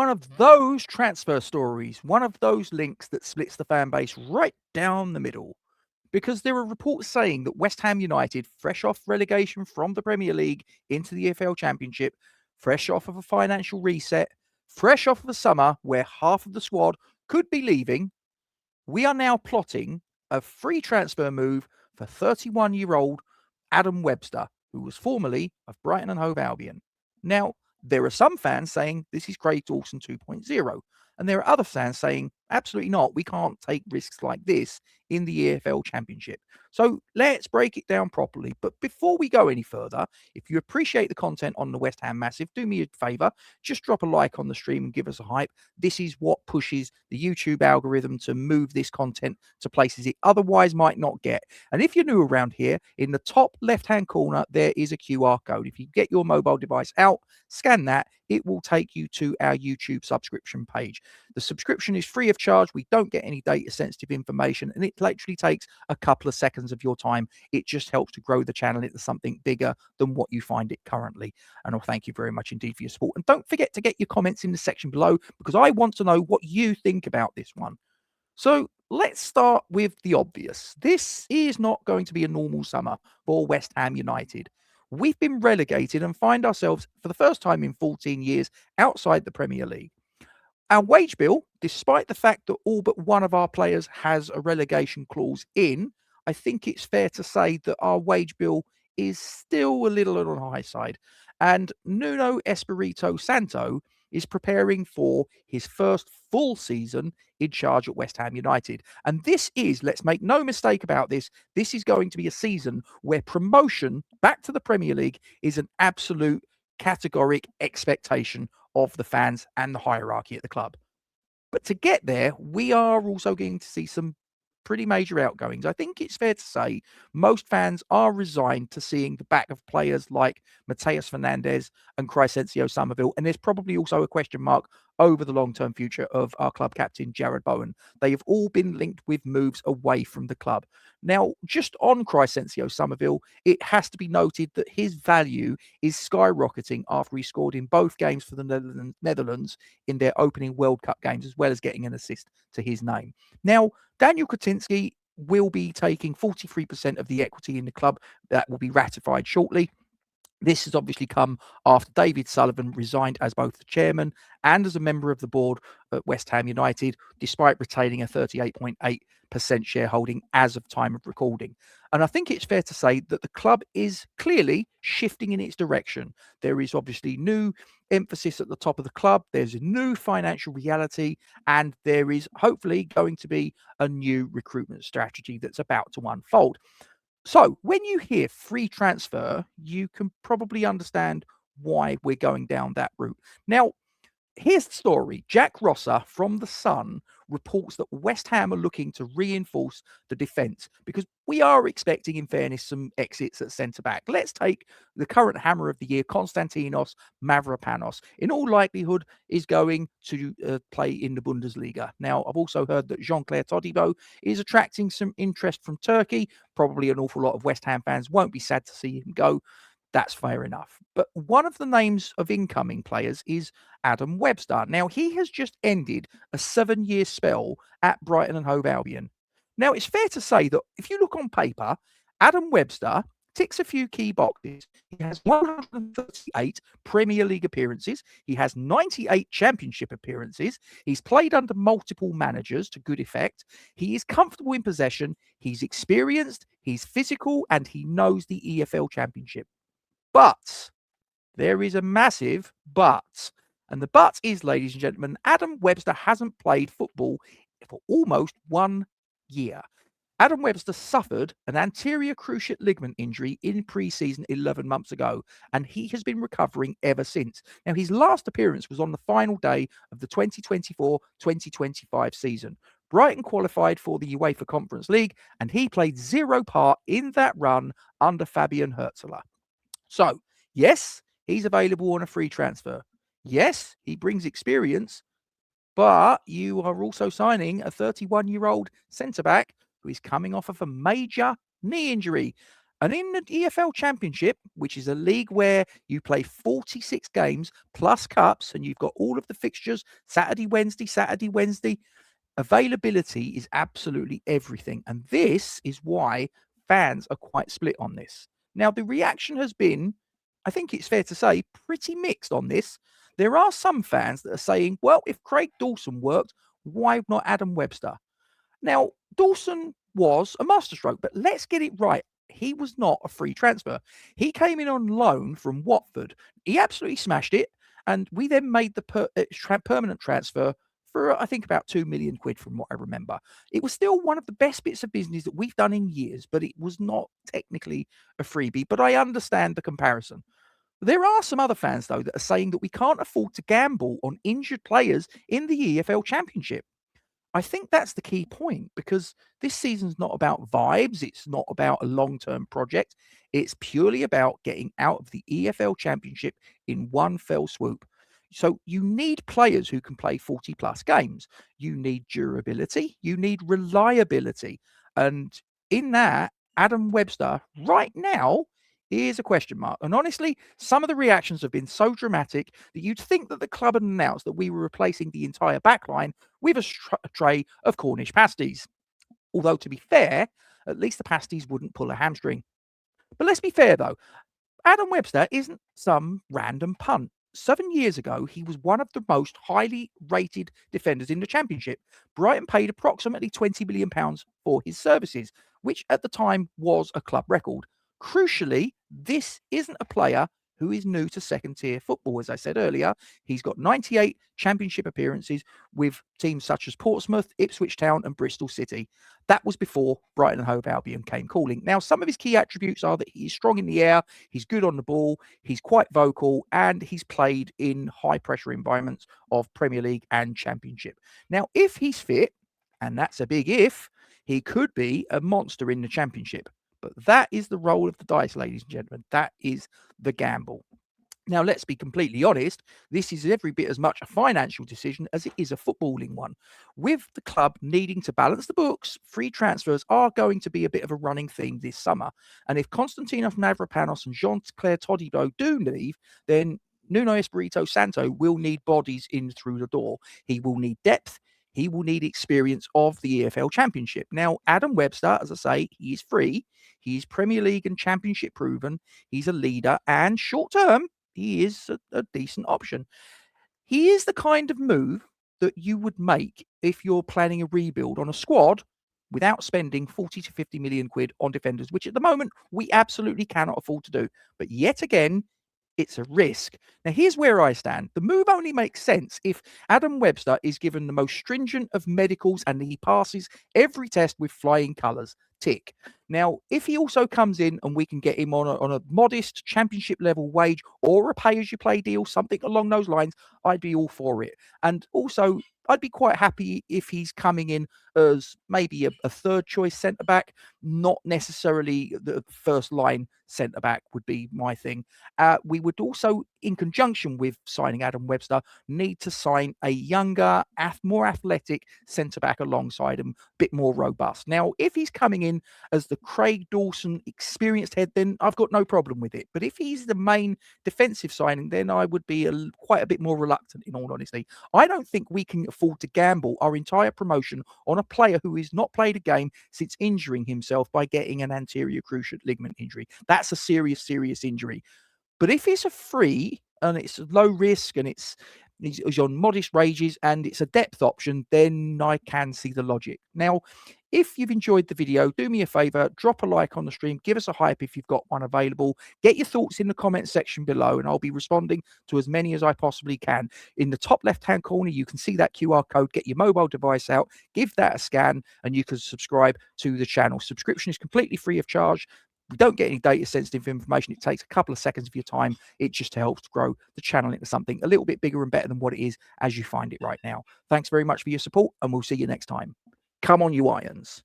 one of those transfer stories, one of those links that splits the fan base right down the middle. Because there are reports saying that West Ham United, fresh off relegation from the Premier League into the EFL Championship, fresh off of a financial reset, fresh off of a summer where half of the squad could be leaving, we are now plotting a free transfer move for 31-year-old Adam Webster, who was formerly of Brighton and Hove Albion. Now, there are some fans saying this is Craig Dawson 2.0, and there are other fans saying absolutely not. We can't take risks like this in the EFL Championship. So let's break it down properly. But before we go any further, if you appreciate the content on the West Ham Massive, do me a favour, just drop a like on the stream and give us a hype. This is what pushes the YouTube algorithm to move this content to places it otherwise might not get. And if you're new around here, in the top left-hand corner, there is a QR code. If you get your mobile device out, scan that, it will take you to our YouTube subscription page. The subscription is free of charge. We don't get any data sensitive information, and it literally takes a couple of seconds of your time. It just helps to grow the channel into something bigger than what you find it currently. And I'll thank you very much indeed for your support. And don't forget to get your comments in the section below, because I want to know what you think about this one. So let's start with the obvious. This is not going to be a normal summer for West Ham United. We've been relegated and find ourselves for the first time in 14 years outside the Premier League. Our wage bill, despite the fact that all but one of our players has a relegation clause in, I think it's fair to say that our wage bill is still a little on the high side. And Nuno Espírito Santo is preparing for his first full season in charge at West Ham United. And this is, let's make no mistake about this, this is going to be a season where promotion back to the Premier League is an absolute categoric expectation of the fans and the hierarchy at the club. But to get there, we are also going to see some pretty major outgoings. I think it's fair to say most fans are resigned to seeing the back of players like Mateus Fernandes and Crescencio Somerville, and there's probably also a question mark over the long-term future of our club captain, Jared Bowen. They have all been linked with moves away from the club. Now, just on Crescencio Somerville, it has to be noted that his value is skyrocketing after he scored in both games for the Netherlands in their opening World Cup games, as well as getting an assist to his name. Now, Daniel Kaczynski will be taking 43% of the equity in the club. That will be ratified shortly. This has obviously come after David Sullivan resigned as both the chairman and as a member of the board at West Ham United, despite retaining a 38.8% shareholding as of time of recording. And I think it's fair to say that the club is clearly shifting in its direction. There is obviously new emphasis at the top of the club. There's a new financial reality, and there is hopefully going to be a new recruitment strategy that's about to unfold. So when you hear free transfer, you can probably understand why we're going down that route. Now, here's the story. Jack Rosser from The Sun reports that West Ham are looking to reinforce the defence because we are expecting, in fairness, some exits at centre-back. Let's take the current hammer of the year, Konstantinos Mavropanos. In all likelihood, is going to play in the Bundesliga. Now, I've also heard that Jean-Claire Todibo is attracting some interest from Turkey. Probably an awful lot of West Ham fans won't be sad to see him go. That's fair enough. But one of the names of incoming players is Adam Webster. Now, he has just ended a 7-year spell at Brighton and Hove Albion. Now, it's fair to say that if you look on paper, Adam Webster ticks a few key boxes. He has 138 Premier League appearances. He has 98 Championship appearances. He's played under multiple managers to good effect. He is comfortable in possession. He's experienced. He's physical, and he knows the EFL Championship. But there is a massive but. And the but is, ladies and gentlemen, Adam Webster hasn't played football for almost 1 year. Adam Webster suffered an anterior cruciate ligament injury in pre-season 11 months ago, and he has been recovering ever since. Now, his last appearance was on the final day of the 2024-2025 season. Brighton qualified for the UEFA Conference League, and he played zero part in that run under Fabian Hürzeler. So, yes, he's available on a free transfer. Yes, he brings experience, but you are also signing a 31-year-old centre-back who is coming off of a major knee injury. And in the EFL Championship, which is a league where you play 46 games plus cups, and you've got all of the fixtures Saturday, Wednesday, availability is absolutely everything. And this is why fans are quite split on this. Now, the reaction has been, I think it's fair to say, pretty mixed on this. There are some fans that are saying, well, if Craig Dawson worked, why not Adam Webster? Now, Dawson was a masterstroke, but let's get it right. He was not a free transfer. He came in on loan from Watford. He absolutely smashed it. And we then made the permanent transfer for, I think, about 2 million quid from what I remember. It was still one of the best bits of business that we've done in years, but it was not technically a freebie. But I understand the comparison. There are some other fans, though, that are saying that we can't afford to gamble on injured players in the EFL Championship. I think that's the key point, because this season's not about vibes. It's not about a long-term project. It's purely about getting out of the EFL Championship in one fell swoop. So you need players who can play 40 plus games. You need durability. You need reliability. And in that, Adam Webster right now is a question mark. And honestly, some of the reactions have been so dramatic that you'd think that the club had announced that we were replacing the entire backline with a tray of Cornish pasties. Although, to be fair, at least the pasties wouldn't pull a hamstring. But let's be fair, though. Adam Webster isn't some random punt. 7 years ago, he was one of the most highly rated defenders in the Championship. Brighton paid approximately £20 million for his services, which at the time was a club record. Crucially, this isn't a player who is new to second-tier football. As I said earlier, he's got 98 Championship appearances with teams such as Portsmouth, Ipswich Town and Bristol City. That was before Brighton and Hove Albion came calling. Now, some of his key attributes are that he's strong in the air, he's good on the ball, he's quite vocal, and he's played in high-pressure environments of Premier League and Championship. Now, if he's fit, and that's a big if, he could be a monster in the Championship. But that is the roll of the dice, ladies and gentlemen. That is the gamble. Now, let's be completely honest, this is every bit as much a financial decision as it is a footballing one. With the club needing to balance the books, free transfers are going to be a bit of a running theme this summer. And if Konstantinos Mavropanos and Jean-Claire Todibo do leave, then Nuno Espírito Santo will need bodies in through the door. He will need depth. He will need experience of the EFL Championship. Now, Adam Webster, as I say, he is free. He's Premier League and Championship proven. He's a leader, and short term, he is a decent option. He is the kind of move that you would make if you're planning a rebuild on a squad without spending 40 to 50 million quid on defenders, which at the moment we absolutely cannot afford to do. But yet again, it's a risk. Now, here's where I stand. The move only makes sense if Adam Webster is given the most stringent of medicals and he passes every test with flying colours. Tick. Now, if he also comes in and we can get him on a modest Championship level wage or a pay-as-you-play deal, something along those lines, I'd be all for it. And also, I'd be quite happy if he's coming in as maybe a third choice centre back, not necessarily the first line centre back would be my thing. We would also, in conjunction with signing Adam Webster, need to sign a younger, more athletic centre back alongside him, a bit more robust. Now, if he's coming in as the Craig Dawson experienced head, then I've got no problem with it. But if he's the main defensive signing, then I would be quite a bit more reluctant, in all honesty. I don't think we can afford to gamble our entire promotion on a player who has not played a game since injuring himself by getting an anterior cruciate ligament injury. That's a serious, serious injury. But if it's a free and it's low risk and he's on modest wages and it's a depth option, then I can see the logic. Now, if you've enjoyed the video, do me a favor, drop a like on the stream, give us a hype if you've got one available, get your thoughts in the comment section below, and I'll be responding to as many as I possibly can. In the top left-hand corner, you can see that QR code, get your mobile device out, give that a scan, and you can subscribe to the channel. Subscription is completely free of charge. We don't get any data sensitive information. It takes a couple of seconds of your time. It just helps grow the channel into something a little bit bigger and better than what it is as you find it right now. Thanks very much for your support, and we'll see you next time. Come on, you Irons.